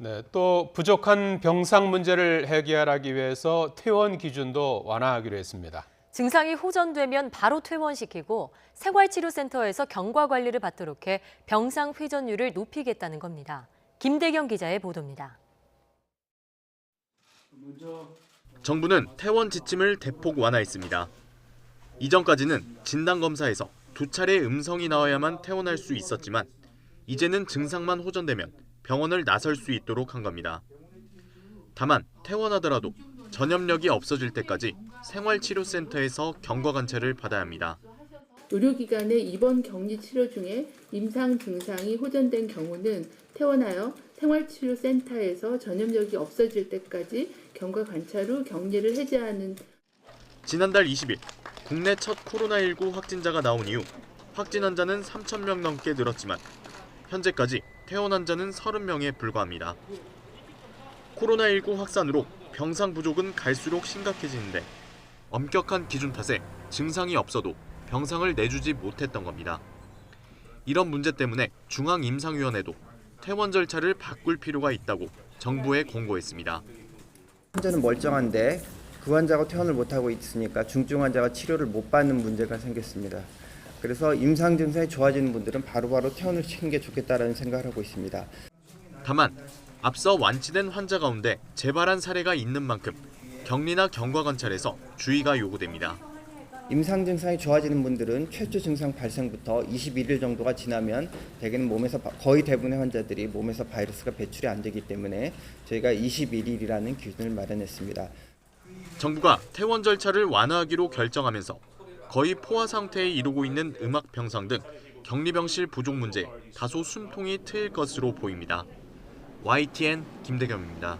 네, 또 부족한 병상 문제를 해결하기 위해서 퇴원 기준도 완화하기로 했습니다. 증상이 호전되면 바로 퇴원시키고 생활치료센터에서 경과 관리를 받도록 해 병상 회전율을 높이겠다는 겁니다. 김대경 기자의 보도입니다. 정부는 퇴원 지침을 대폭 완화했습니다. 이전까지는 진단검사에서 2차례 음성이 나와야만 퇴원할 수 있었지만 이제는 증상만 호전되면 병원을 나설 수 있도록 한 겁니다. 다만 퇴원하더라도 전염력이 없어질 때까지 생활치료센터에서 경과 관찰을 받아야 합니다. 의료기관의 입원 격리 치료 중에 임상 증상이 호전된 경우는 퇴원하여 생활치료센터에서 전염력이 없어질 때까지 경과 관찰 후 격리를 해제하는. 지난달 20일 국내 첫 코로나19 확진자가 나온 이후 확진 환자는 3,000명 넘게 늘었지만 현재까지 퇴원 환자는 30명에 불과합니다. 코로나19 확산으로 병상 부족은 갈수록 심각해지는데 엄격한 기준 탓에 증상이 없어도 병상을 내주지 못했던 겁니다. 이런 문제 때문에 중앙임상위원회도 퇴원 절차를 바꿀 필요가 있다고 정부에 공고했습니다. 환자는 멀쩡한데 그 환자가 퇴원을 못하고 있으니까 중증 환자가 치료를 못 받는 문제가 생겼습니다. 그래서 임상 증상이 좋아지는 분들은 바로바로 퇴원을 시키는 게 좋겠다라는 생각을 하고 있습니다. 다만 앞서 완치된 환자 가운데 재발한 사례가 있는 만큼 격리나 경과 관찰에서 주의가 요구됩니다. 임상 증상이 좋아지는 분들은 최초 증상 발생부터 21일 정도가 지나면 대개는 거의 대부분의 환자들이 몸에서 바이러스가 배출이 안 되기 때문에 저희가 21일이라는 기준을 마련했습니다. 정부가 퇴원 절차를 완화하기로 결정하면서 거의 포화 상태에 이르고 있는 음압병상 등 격리병실 부족 문제에 다소 숨통이 트일 것으로 보입니다. YTN 김대겸입니다.